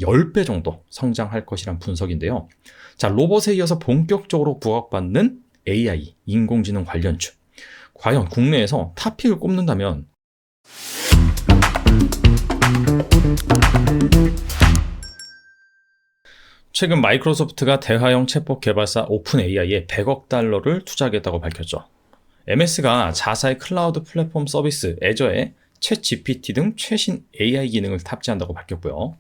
10배 정도 성장할 것이란 분석인데요. 자, 로봇에 이어서 본격적으로 부각받는 AI, 인공지능 관련주. 과연 국내에서 탑픽을 꼽는다면 최근 마이크로소프트가 대화형 챗봇 개발사 오픈 AI에 100억 달러를 투자하겠다고 밝혔죠. MS가 자사의 클라우드 플랫폼 서비스 애저에 챗 GPT 등 최신 AI 기능을 탑재한다고 밝혔고요.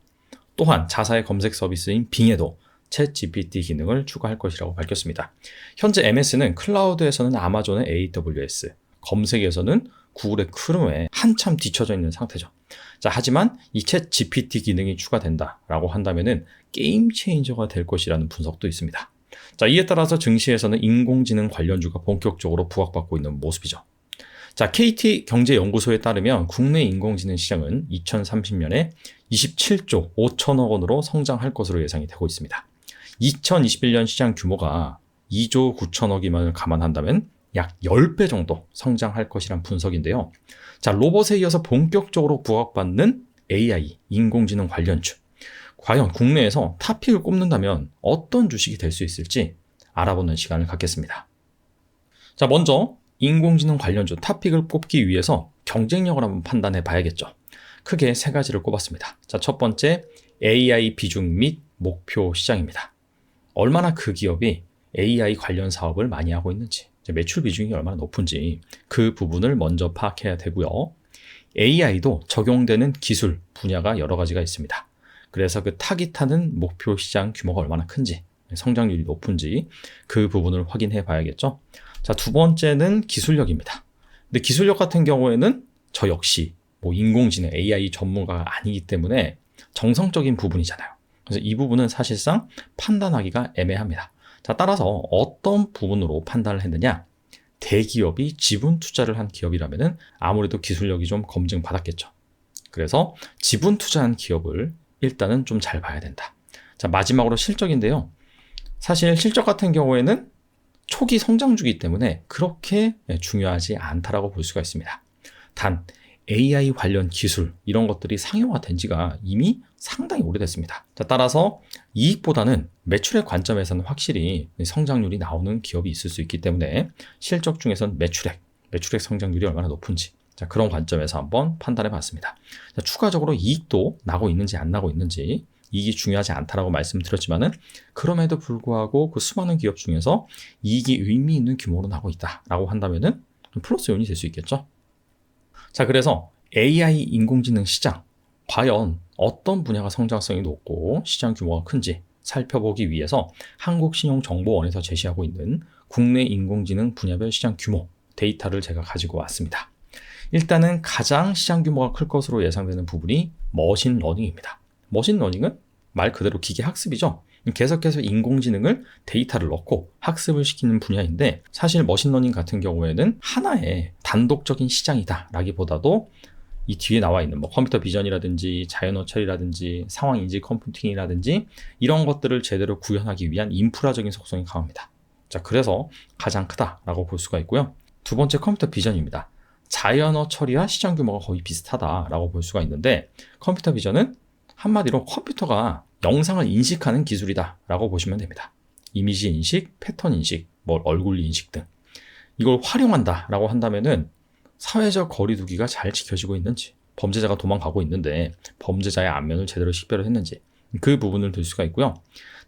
또한 자사의 검색 서비스인 빙에도 챗 GPT 기능을 추가할 것이라고 밝혔습니다. 현재 MS는 클라우드에서는 아마존의 AWS, 검색에서는 구글의 크롬에 한참 뒤처져 있는 상태죠. 자, 하지만 이 챗 GPT 기능이 추가된다라고 한다면은 게임 체인저가 될 것이라는 분석도 있습니다. 자, 이에 따라서 증시에서는 인공지능 관련주가 본격적으로 부각받고 있는 모습이죠. 자, KT경제연구소에 따르면 국내 인공지능 시장은 2030년에 27조 5천억 원으로 성장할 것으로 예상이 되고 있습니다. 2021년 시장 규모가 2조 9천억이만을 감안한다면 약 10배 정도 성장할 것이란 분석인데요. 자, 로봇에 이어서 본격적으로 부각받는 AI, 인공지능 관련주. 과연 국내에서 탑픽을 꼽는다면 어떤 주식이 될 수 있을지 알아보는 시간을 갖겠습니다. 자, 먼저 인공지능 관련주 탑픽을 꼽기 위해서 경쟁력을 한번 판단해 봐야겠죠. 크게 3가지를 꼽았습니다. 자, 첫 번째, AI 비중 및 목표 시장입니다. 얼마나 그 기업이 AI 관련 사업을 많이 하고 있는지, 매출 비중이 얼마나 높은지 그 부분을 먼저 파악해야 되고요. AI도 적용되는 기술 분야가 여러 가지가 있습니다. 그래서 그 타깃하는 목표 시장 규모가 얼마나 큰지, 성장률이 높은지 그 부분을 확인해 봐야겠죠. 자, 두 번째는 기술력입니다. 근데 기술력 같은 경우에는 저 역시 인공지능 AI 전문가가 아니기 때문에 정성적인 부분이잖아요. 그래서 이 부분은 사실상 판단하기가 애매합니다. 자, 따라서 어떤 부분으로 판단을 했느냐? 대기업이 지분 투자를 한 기업이라면은 아무래도 기술력이 좀 검증받았겠죠. 그래서 지분 투자한 기업을 일단은 좀 잘 봐야 된다. 자, 마지막으로 실적인데요. 사실 실적 같은 경우에는 초기 성장주이기 때문에 그렇게 중요하지 않다라고 볼 수가 있습니다. 단 AI 관련 기술 이런 것들이 상용화 된 지가 이미 상당히 오래됐습니다. 자, 따라서 이익보다는 매출의 관점에서는 확실히 성장률이 나오는 기업이 있을 수 있기 때문에 실적 중에서는 매출액 성장률이 얼마나 높은지, 자, 그런 관점에서 한번 판단해 봤습니다. 자, 추가적으로 이익도 나고 있는지 안 나고 있는지, 이익이 중요하지 않다라고 말씀드렸지만은 그럼에도 불구하고 그 수많은 기업 중에서 이익이 의미 있는 규모로 나고 있다라고 한다면은 플러스 요인이 될 수 있겠죠. 자, 그래서 AI 인공지능 시장 과연 어떤 분야가 성장성이 높고 시장 규모가 큰지 살펴보기 위해서 한국신용정보원에서 제시하고 있는 국내 인공지능 분야별 시장 규모 데이터를 제가 가지고 왔습니다. 일단은 가장 시장 규모가 클 것으로 예상되는 부분이 머신러닝입니다. 머신러닝은 말 그대로 기계 학습이죠. 계속해서 인공지능을 데이터를 넣고 학습을 시키는 분야인데, 사실 머신러닝 같은 경우에는 하나의 단독적인 시장이다 라기보다도 이 뒤에 나와 있는 컴퓨터 비전이라든지 자연어 처리라든지 상황 인지 컴퓨팅이라든지 이런 것들을 제대로 구현하기 위한 인프라적인 속성이 강합니다. 자, 그래서 가장 크다라고 볼 수가 있고요. 두 번째, 컴퓨터 비전입니다. 자연어 처리와 시장 규모가 거의 비슷하다라고 볼 수가 있는데, 컴퓨터 비전은 한마디로 컴퓨터가 영상을 인식하는 기술이다라고 보시면 됩니다. 이미지 인식, 패턴 인식, 얼굴 인식 등 이걸 활용한다라고 한다면은 사회적 거리두기가 잘 지켜지고 있는지, 범죄자가 도망가고 있는데 범죄자의 안면을 제대로 식별을 했는지 그 부분을 들 수가 있고요.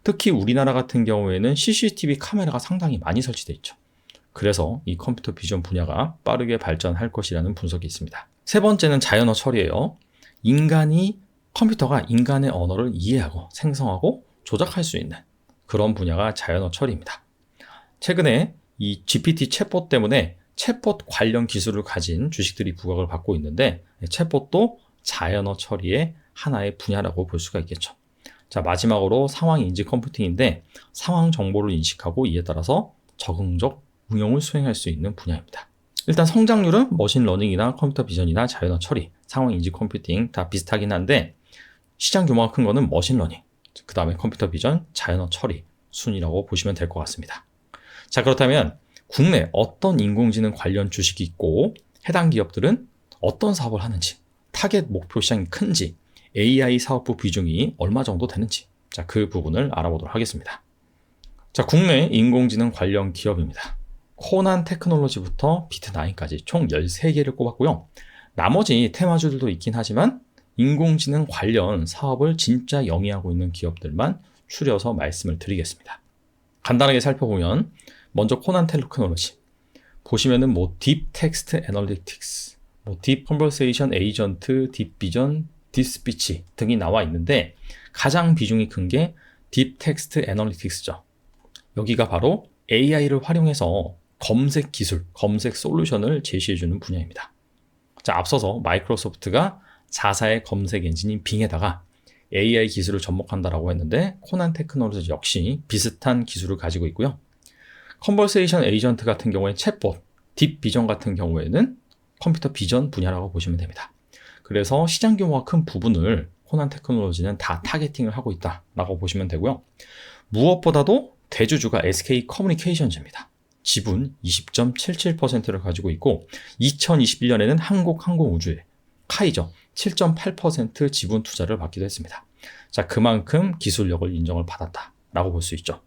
특히 우리나라 같은 경우에는 CCTV 카메라가 상당히 많이 설치되어 있죠. 그래서 이 컴퓨터 비전 분야가 빠르게 발전할 것이라는 분석이 있습니다. 세 번째는 자연어 처리예요. 컴퓨터가 인간의 언어를 이해하고 생성하고 조작할 수 있는 그런 분야가 자연어 처리입니다. 최근에 이 GPT 챗봇 때문에 챗봇 관련 기술을 가진 주식들이 부각을 받고 있는데, 챗봇도 자연어 처리의 하나의 분야라고 볼 수가 있겠죠. 자, 마지막으로 상황 인지 컴퓨팅인데 상황 정보를 인식하고 이에 따라서 적응적 응용을 수행할 수 있는 분야입니다. 일단 성장률은 머신러닝이나 컴퓨터 비전이나 자연어 처리, 상황 인지 컴퓨팅 다 비슷하긴 한데 시장 규모가 큰 거는 머신러닝, 그 다음에 컴퓨터 비전, 자연어 처리 순이라고 보시면 될 것 같습니다. 자, 그렇다면 국내 어떤 인공지능 관련 주식이 있고 해당 기업들은 어떤 사업을 하는지, 타겟 목표 시장이 큰지, AI 사업부 비중이 얼마 정도 되는지, 자, 그 부분을 알아보도록 하겠습니다. 자, 국내 인공지능 관련 기업입니다. 코난 테크놀로지부터 비트9까지 총 13개를 꼽았고요. 나머지 테마주들도 있긴 하지만 인공지능 관련 사업을 진짜 영위하고 있는 기업들만 추려서 말씀을 드리겠습니다. 간단하게 살펴보면 먼저 코난 테크놀로지 보시면은 딥 텍스트 애널리틱스, 딥 컨버세이션 에이전트, 딥 비전, 딥 스피치 등이 나와 있는데 가장 비중이 큰 게 딥 텍스트 애널리틱스죠. 여기가 바로 AI를 활용해서 검색 기술, 검색 솔루션을 제시해주는 분야입니다. 자, 앞서서 마이크로소프트가 자사의 검색 엔진인 빙에다가 AI 기술을 접목한다라고 했는데 코난 테크놀로지 역시 비슷한 기술을 가지고 있고요. 컨버세이션 에이전트 같은 경우에 챗봇, 딥 비전 같은 경우에는 컴퓨터 비전 분야라고 보시면 됩니다. 그래서 시장 규모가 큰 부분을 코난 테크놀로지는 다 타겟팅을 하고 있다라고 보시면 되고요. 무엇보다도 대주주가 SK 커뮤니케이션즈입니다. 지분 20.77%를 가지고 있고 2021년에는 한국항공우주에 카이저 7.8% 지분 투자를 받기도 했습니다. 자, 그만큼 기술력을 인정을 받았다라고 볼 수 있죠.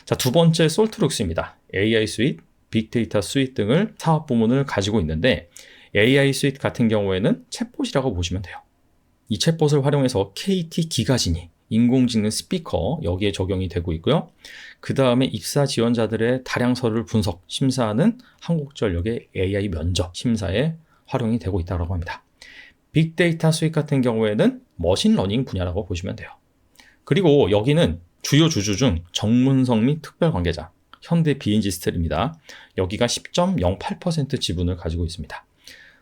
자, 두 번째 솔트룩스입니다. AI 스윗, 빅데이터 스윗 등을 사업 부문을 가지고 있는데 AI 스윗 같은 경우에는 챗봇이라고 보시면 돼요. 이 챗봇을 활용해서 KT 기가진이 인공지능 스피커 여기에 적용이 되고 있고요. 그 다음에 입사 지원자들의 다량서를 분석, 심사하는 한국전력의 AI 면접 심사에 활용이 되고 있다고 합니다. 빅데이터 수익 같은 경우에는 머신러닝 분야라고 보시면 돼요. 그리고 여기는 주요 주주 중 정문성 및 특별관계자, 현대 비엔지스텔입니다. 여기가 10.08% 지분을 가지고 있습니다.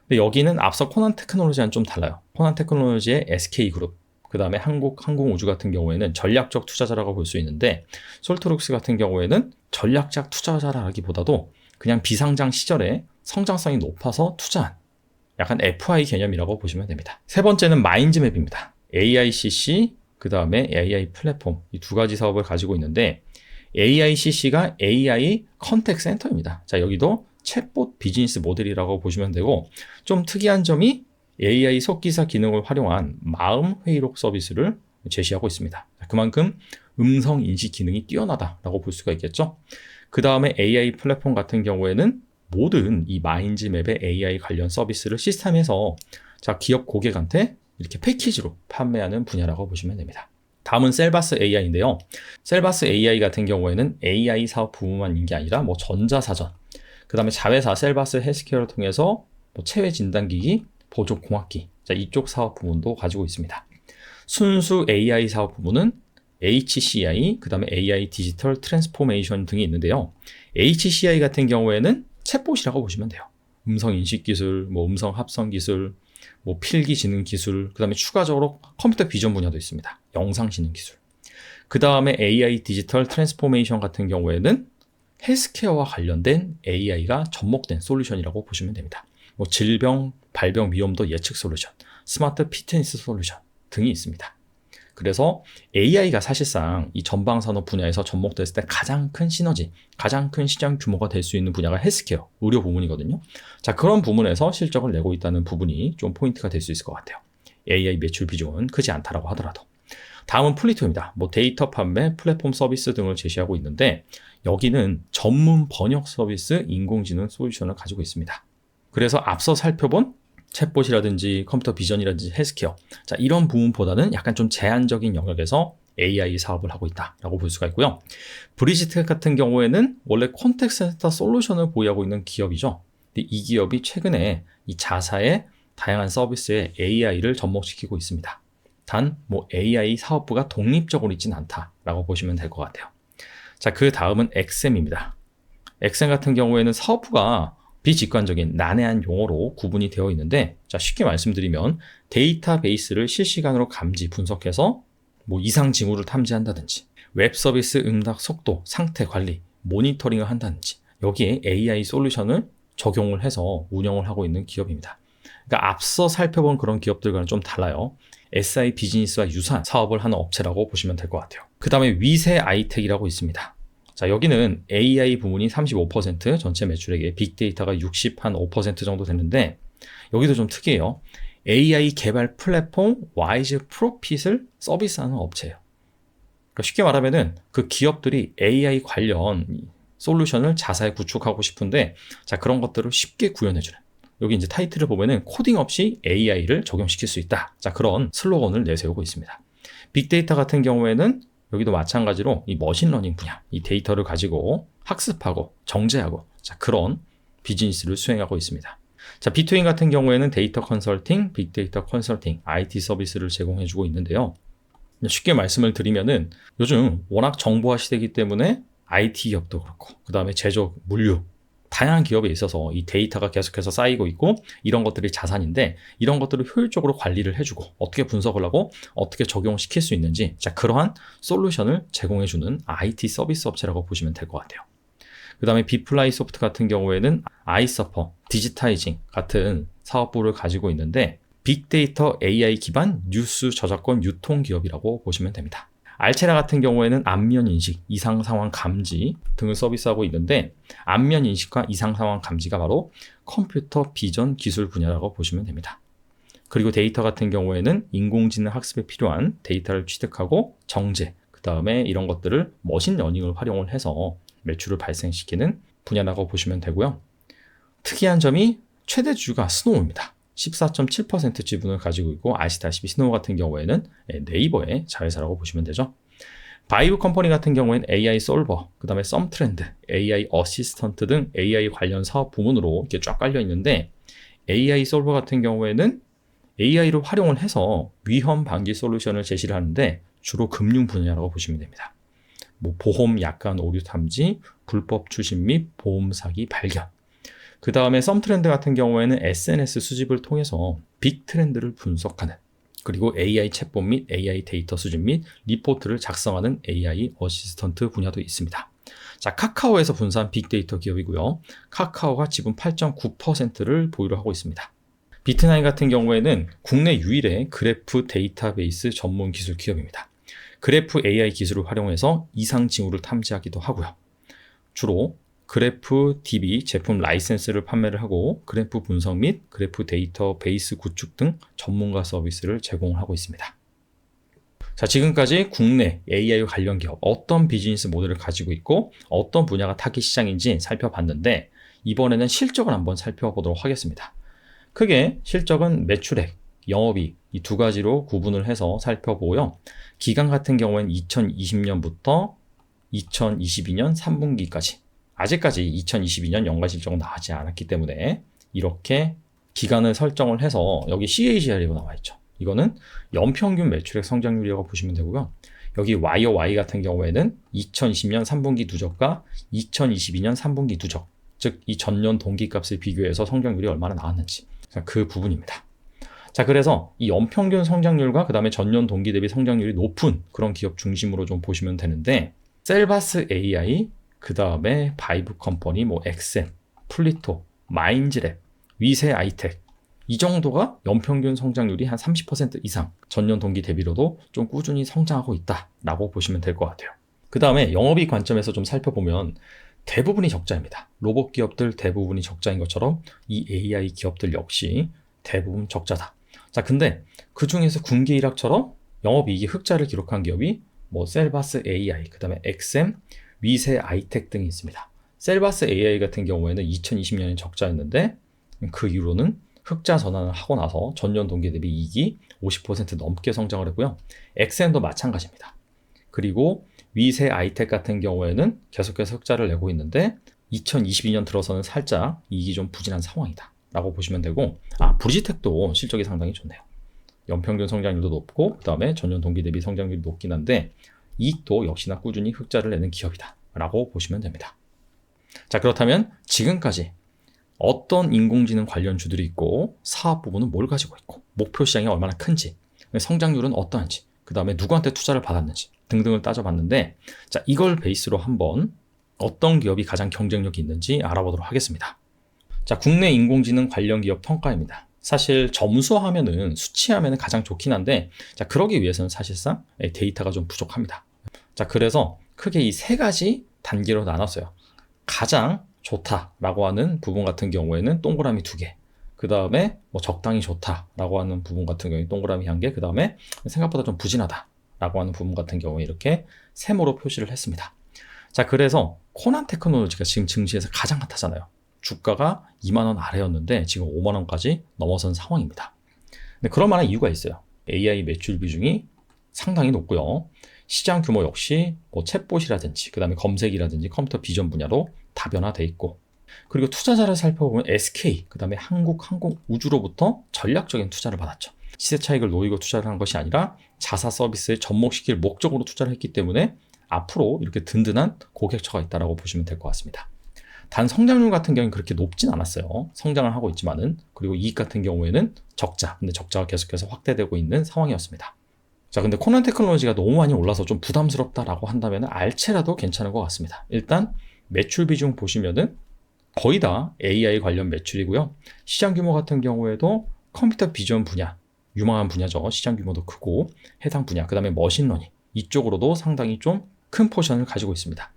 근데 여기는 앞서 코난 테크놀로지와는 좀 달라요. 코난 테크놀로지의 SK그룹, 그 다음에 한국항공우주 같은 경우에는 전략적 투자자라고 볼 수 있는데 솔트룩스 같은 경우에는 전략적 투자자라기보다도 그냥 비상장 시절에 성장성이 높아서 투자한 약간 FI 개념이라고 보시면 됩니다. 세 번째는 마인즈맵입니다. AICC, 그 다음에 AI 플랫폼 이 두 가지 사업을 가지고 있는데 AICC가 AI 컨택 센터입니다. 자, 여기도 챗봇 비즈니스 모델이라고 보시면 되고 좀 특이한 점이 AI 속기사 기능을 활용한 마음 회의록 서비스를 제시하고 있습니다. 그만큼 음성 인식 기능이 뛰어나다라고 볼 수가 있겠죠. 그 다음에 AI 플랫폼 같은 경우에는 모든 이 마인즈맵의 AI 관련 서비스를 시스템에서 자, 기업 고객한테 이렇게 패키지로 판매하는 분야라고 보시면 됩니다. 다음은 셀바스 AI인데요. 셀바스 AI 같은 경우에는 AI 사업 부문만인 게 아니라 전자사전, 그 다음에 자회사 셀바스 헬스케어를 통해서 체외 진단기기, 보조공학기, 자, 이쪽 사업 부문도 가지고 있습니다. 순수 AI 사업 부문은 HCI, 그 다음에 AI 디지털 트랜스포메이션 등이 있는데요. HCI 같은 경우에는 챗봇이라고 보시면 돼요. 음성 인식 기술, 음성 합성 기술, 필기 지능 기술, 그 다음에 추가적으로 컴퓨터 비전 분야도 있습니다. 영상 지능 기술. 그 다음에 AI 디지털 트랜스포메이션 같은 경우에는 헬스케어와 관련된 AI가 접목된 솔루션이라고 보시면 됩니다. 질병, 발병 위험도 예측 솔루션, 스마트 피트니스 솔루션 등이 있습니다. 그래서 AI가 사실상 이 전방산업 분야에서 접목됐을 때 가장 큰 시너지, 가장 큰 시장 규모가 될 수 있는 분야가 헬스케어, 의료 부문이거든요. 자, 그런 부문에서 실적을 내고 있다는 부분이 좀 포인트가 될 수 있을 것 같아요. AI 매출 비중은 크지 않다라고 하더라도. 다음은 플리토입니다. 데이터 판매, 플랫폼 서비스 등을 제시하고 있는데 여기는 전문 번역 서비스 인공지능 솔루션을 가지고 있습니다. 그래서 앞서 살펴본 챗봇이라든지 컴퓨터 비전이라든지 헬스케어, 자, 이런 부분보다는 약간 좀 제한적인 영역에서 AI 사업을 하고 있다라고 볼 수가 있고요. 브리지텍 같은 경우에는 원래 콘택트 센터 솔루션을 보유하고 있는 기업이죠. 근데 이 기업이 최근에 이 자사의 다양한 서비스에 AI를 접목시키고 있습니다. 단 AI 사업부가 독립적으로 있지는 않다라고 보시면 될 것 같아요. 자, 그 다음은 엑셈입니다. 엑셈 같은 경우에는 사업부가 비직관적인 난해한 용어로 구분이 되어 있는데, 자, 쉽게 말씀드리면 데이터베이스를 실시간으로 감지, 분석해서 이상 징후를 탐지한다든지, 웹 서비스 응답 속도, 상태 관리, 모니터링을 한다든지, 여기에 AI 솔루션을 적용을 해서 운영을 하고 있는 기업입니다. 그러니까 앞서 살펴본 그런 기업들과는 좀 달라요. SI 비즈니스와 유사한 사업을 하는 업체라고 보시면 될 것 같아요. 그 다음에 위세 아이텍이라고 있습니다. 자, 여기는 AI 부문이 35%, 전체 매출액의 빅데이터가 65% 정도 되는데 여기도 좀 특이해요. AI 개발 플랫폼 와이즈 프로핏을 서비스하는 업체예요. 그러니까 쉽게 말하면은 그 기업들이 AI 관련 솔루션을 자사에 구축하고 싶은데 자 그런 것들을 쉽게 구현해주는 여기 이제 타이틀을 보면은 코딩 없이 AI를 적용시킬 수 있다. 자 그런 슬로건을 내세우고 있습니다. 빅데이터 같은 경우에는 여기도 마찬가지로 이 머신러닝 분야, 이 데이터를 가지고 학습하고 정제하고 자 그런 비즈니스를 수행하고 있습니다. 자, 비트윈 같은 경우에는 데이터 컨설팅, 빅데이터 컨설팅, IT 서비스를 제공해주고 있는데요. 쉽게 말씀을 드리면은 요즘 워낙 정보화 시대이기 때문에 IT 기업도 그렇고 그 다음에 제조업, 물류 다양한 기업에 있어서 이 데이터가 계속해서 쌓이고 있고 이런 것들이 자산인데 이런 것들을 효율적으로 관리를 해주고 어떻게 분석을 하고 어떻게 적용시킬 수 있는지 자 그러한 솔루션을 제공해주는 IT 서비스 업체라고 보시면 될 것 같아요. 그 다음에 비플라이 소프트 같은 경우에는 아이서퍼, 디지타이징 같은 사업부를 가지고 있는데 빅데이터 AI 기반 뉴스 저작권 유통 기업이라고 보시면 됩니다. 알체라 같은 경우에는 안면 인식, 이상 상황 감지 등을 서비스하고 있는데 안면 인식과 이상 상황 감지가 바로 컴퓨터 비전 기술 분야라고 보시면 됩니다. 그리고 데이터 같은 경우에는 인공지능 학습에 필요한 데이터를 취득하고 정제, 그 다음에 이런 것들을 머신러닝을 활용을 해서 매출을 발생시키는 분야라고 보시면 되고요. 특이한 점이 최대 주주가 스노우입니다. 14.7% 지분을 가지고 있고 아시다시피 스노우 같은 경우에는 네이버의 자회사라고 보시면 되죠. 바이브 컴퍼니 같은 경우에는 AI 솔버, 그 다음에 썸트렌드, AI 어시스턴트 등 AI 관련 사업 부문으로 이렇게 쫙 깔려 있는데 AI 솔버 같은 경우에는 AI를 활용을 해서 위험 방지 솔루션을 제시를 하는데 주로 금융 분야라고 보시면 됩니다. 뭐 보험 약관 오류 탐지, 불법 추심 및 보험 사기 발견. 그 다음에 썸트렌드 같은 경우에는 SNS 수집을 통해서 빅 트렌드를 분석하는 그리고 AI 챗봇 및 AI 데이터 수집 및 리포트를 작성하는 AI 어시스턴트 분야도 있습니다. 자, 카카오에서 분사한 빅데이터 기업이고요. 카카오가 지분 8.9%를 보유를 하고 있습니다. 비트나인 같은 경우에는 국내 유일의 그래프 데이터베이스 전문 기술 기업입니다. 그래프 AI 기술을 활용해서 이상 징후를 탐지하기도 하고요. 주로 그래프 DB 제품 라이센스를 판매를 하고 그래프 분석 및 그래프 데이터 베이스 구축 등 전문가 서비스를 제공하고 있습니다. 자, 지금까지 국내 AI 관련 기업 어떤 비즈니스 모델을 가지고 있고 어떤 분야가 타깃 시장인지 살펴봤는데 이번에는 실적을 한번 살펴보도록 하겠습니다. 크게 실적은 매출액, 영업이익 이 두 가지로 구분을 해서 살펴보고요. 기간 같은 경우에는 2020년부터 2022년 3분기까지 아직까지 2022년 연간 실적은 나오지 않았기 때문에 이렇게 기간을 설정을 해서 여기 CAGR이라고 나와 있죠. 이거는 연평균 매출액 성장률이라고 보시면 되고요. 여기 YOY 같은 경우에는 2020년 3분기 누적과 2022년 3분기 누적, 즉 이 전년 동기값을 비교해서 성장률이 얼마나 나왔는지 그 부분입니다. 자, 그래서 이 연평균 성장률과 그 다음에 전년 동기 대비 성장률이 높은 그런 기업 중심으로 좀 보시면 되는데 셀바스 AI, 그 다음에 바이브 컴퍼니, 뭐 엑센, 플리토, 마인즈랩, 위세 아이텍 이 정도가 연평균 성장률이 한 30% 이상 전년 동기 대비로도 좀 꾸준히 성장하고 있다라고 보시면 될 것 같아요. 그 다음에 영업이익 관점에서 좀 살펴보면 대부분이 적자입니다. 로봇 기업들 대부분이 적자인 것처럼 이 AI 기업들 역시 대부분 적자다. 자, 근데 그 중에서 분기 일학처럼 영업이익이 흑자를 기록한 기업이 뭐 셀바스 AI, 그 다음에 엑셈, 위세 아이텍 등이 있습니다. 셀바스 AI 같은 경우에는 2020년에 적자였는데 그 이후로는 흑자 전환을 하고 나서 전년 동기 대비 이익이 50% 넘게 성장을 했고요. 엑셈도 마찬가지입니다. 그리고 위세 아이텍 같은 경우에는 계속해서 흑자를 내고 있는데 2022년 들어서는 살짝 이익이 좀 부진한 상황이다 라고 보시면 되고 브리지텍도 실적이 상당히 좋네요. 연평균 성장률도 높고 그 다음에 전년 동기 대비 성장률이 높긴 한데 이익도 역시나 꾸준히 흑자를 내는 기업이다 라고 보시면 됩니다. 자, 그렇다면 지금까지 어떤 인공지능 관련 주들이 있고 사업 부분은 뭘 가지고 있고 목표 시장이 얼마나 큰지 성장률은 어떠한지 그 다음에 누구한테 투자를 받았는지 등등을 따져봤는데 자, 이걸 베이스로 한번 어떤 기업이 가장 경쟁력이 있는지 알아보도록 하겠습니다. 자, 국내 인공지능 관련 기업 평가입니다. 사실 점수하면은 수치하면은 가장 좋긴 한데 자, 그러기 위해서는 사실상 데이터가 좀 부족합니다. 자, 그래서 크게 이 세 가지 단계로 나눴어요. 가장 좋다라고 하는 부분 같은 경우에는 동그라미 2개, 그 다음에 뭐 적당히 좋다라고 하는 부분 같은 경우에 동그라미 1개, 그 다음에 생각보다 좀 부진하다라고 하는 부분 같은 경우에 이렇게 세모로 표시를 했습니다. 자, 그래서 코난 테크놀로지가 지금 증시에서 가장 핫하잖아요. 주가가 2만 원 아래였는데 지금 5만 원까지 넘어선 상황입니다. 근데 그럴 만한 이유가 있어요. AI 매출 비중이 상당히 높고요. 시장 규모 역시 뭐 챗봇이라든지 그 다음에 검색이라든지 컴퓨터 비전 분야로 다변화돼 있고, 그리고 투자자를 살펴보면 SK, 그 다음에 한국우주로부터 전략적인 투자를 받았죠. 시세 차익을 노리고 투자를 한 것이 아니라 자사 서비스에 접목시킬 목적으로 투자를 했기 때문에 앞으로 이렇게 든든한 고객처가 있다고 보시면 될 것 같습니다. 단 성장률 같은 경우는 그렇게 높진 않았어요. 성장을 하고 있지만은. 그리고 이익 같은 경우에는 적자, 근데 적자가 계속해서 확대되고 있는 상황이었습니다. 자, 근데 코난 테크놀로지가 너무 많이 올라서 좀 부담스럽다라고 한다면 알체라도 괜찮은 것 같습니다. 일단 매출 비중 보시면은 거의 다 AI 관련 매출이고요. 시장 규모 같은 경우에도 컴퓨터 비전 분야, 유망한 분야죠. 시장 규모도 크고 해당 분야, 그 다음에 머신러닝 이쪽으로도 상당히 좀 큰 포션을 가지고 있습니다.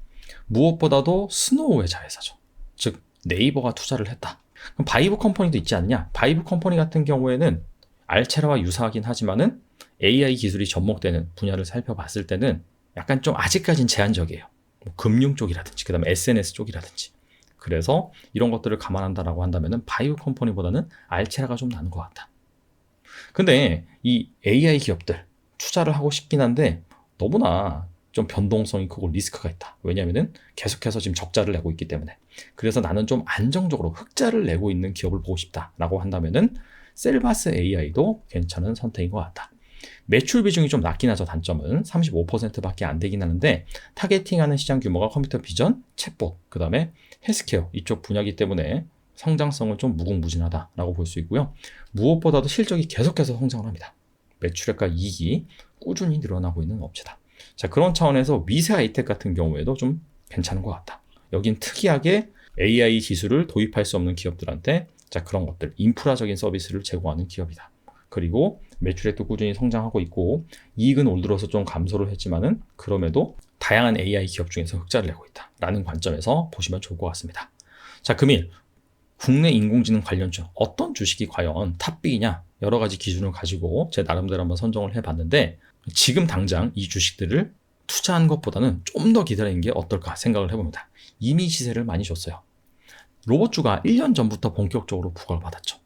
무엇보다도 스노우의 자회사죠. 즉 네이버가 투자를 했다. 그럼 바이브 컴퍼니도 있지 않냐? 바이브 컴퍼니 같은 경우에는 알체라와 유사하긴 하지만은 AI 기술이 접목되는 분야를 살펴봤을 때는 약간 좀 아직까지는 제한적이에요. 뭐 금융 쪽이라든지 그 다음에 SNS 쪽이라든지. 그래서 이런 것들을 감안한다라고 한다면은 바이오 컴퍼니보다는 알체라가 좀 나은 것 같다. 근데 이 AI 기업들 투자를 하고 싶긴 한데 너무나 좀 변동성이 크고 리스크가 있다. 왜냐면은 계속해서 지금 적자를 내고 있기 때문에. 그래서 나는 좀 안정적으로 흑자를 내고 있는 기업을 보고 싶다라고 한다면은 셀바스 AI도 괜찮은 선택인 것 같다. 매출 비중이 좀 낮긴 하죠. 단점은 35%밖에 안 되긴 하는데 타겟팅하는 시장 규모가 컴퓨터 비전, 챗봇, 그 다음에 헬스케어 이쪽 분야이기 때문에 성장성은 좀 무궁무진하다라고 볼 수 있고요. 무엇보다도 실적이 계속해서 성장을 합니다. 매출액과 이익이 꾸준히 늘어나고 있는 업체다. 자, 그런 차원에서 미세 하이텍 같은 경우에도 좀 괜찮은 것 같다. 여긴 특이하게 AI 기술을 도입할 수 없는 기업들한테 자, 그런 것들, 인프라적인 서비스를 제공하는 기업이다. 그리고 매출액도 꾸준히 성장하고 있고 이익은 올 들어서 좀 감소를 했지만은 그럼에도 다양한 AI 기업 중에서 흑자를 내고 있다라는 관점에서 보시면 좋을 것 같습니다. 자, 금일 국내 인공지능 관련주 어떤 주식이 과연 탑픽이냐 여러 가지 기준을 가지고 제 나름대로 한번 선정을 해봤는데 지금 당장 이 주식들을 투자한 것보다는 좀 더 기다리는 게 어떨까 생각을 해봅니다. 이미 시세를 많이 줬어요. 로봇주가 1년 전부터 본격적으로 부각을 받았죠.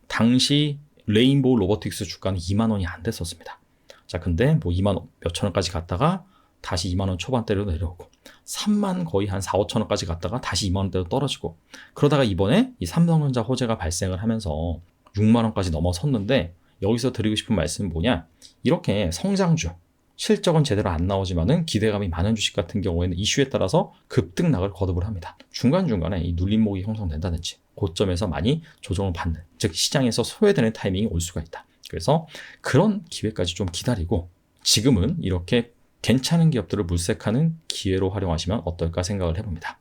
당시 레인보우 로보틱스 주가는 2만 원이 안 됐었습니다. 자, 근데 뭐 2만 몇천 원까지 갔다가 다시 2만 원 초반대로 내려오고 3만 거의 한 4, 5천 원까지 갔다가 다시 2만 원대로 떨어지고 그러다가 이번에 이 삼성전자 호재가 발생을 하면서 6만 원까지 넘어섰는데 여기서 드리고 싶은 말씀은 뭐냐? 이렇게 성장주, 실적은 제대로 안 나오지만은 기대감이 많은 주식 같은 경우에는 이슈에 따라서 급등락을 거듭을 합니다. 중간중간에 이 눌림목이 형성된다든지 고점에서 많이 조정을 받는, 즉 시장에서 소외되는 타이밍이 올 수가 있다. 그래서 그런 기회까지 좀 기다리고 지금은 이렇게 괜찮은 기업들을 물색하는 기회로 활용하시면 어떨까 생각을 해봅니다.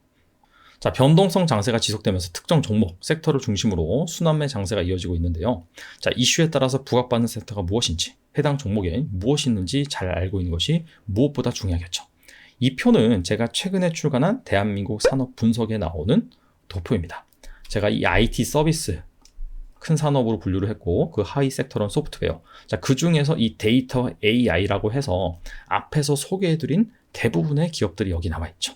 자, 변동성 장세가 지속되면서 특정 종목, 섹터를 중심으로 순환매 장세가 이어지고 있는데요. 자, 이슈에 따라서 부각받는 섹터가 무엇인지, 해당 종목에 무엇이 있는지 잘 알고 있는 것이 무엇보다 중요하겠죠. 이 표는 제가 최근에 출간한 대한민국 산업 분석에 나오는 도표입니다. 제가 이 IT 서비스 큰 산업으로 분류를 했고 그 하위 섹터는 소프트웨어. 자, 그 중에서 이 데이터 AI라고 해서 앞에서 소개해드린 대부분의 기업들이 여기 나와 있죠.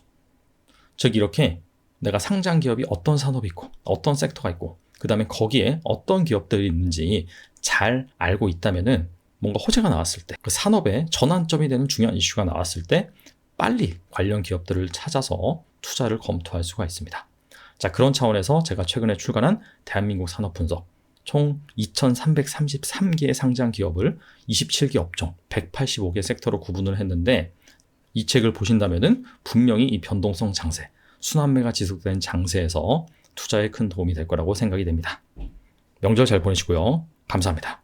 즉 이렇게 내가 상장 기업이 어떤 산업이 있고 어떤 섹터가 있고 그 다음에 거기에 어떤 기업들이 있는지 잘 알고 있다면은 뭔가 호재가 나왔을 때 그 산업의 전환점이 되는 중요한 이슈가 나왔을 때 빨리 관련 기업들을 찾아서 투자를 검토할 수가 있습니다. 자, 그런 차원에서 제가 최근에 출간한 대한민국 산업 분석 총 2333개의 상장 기업을 27개 업종 185개 섹터로 구분을 했는데 이 책을 보신다면은 분명히 이 변동성 장세 순환매가 지속된 장세에서 투자에 큰 도움이 될 거라고 생각이 됩니다. 명절 잘 보내시고요. 감사합니다.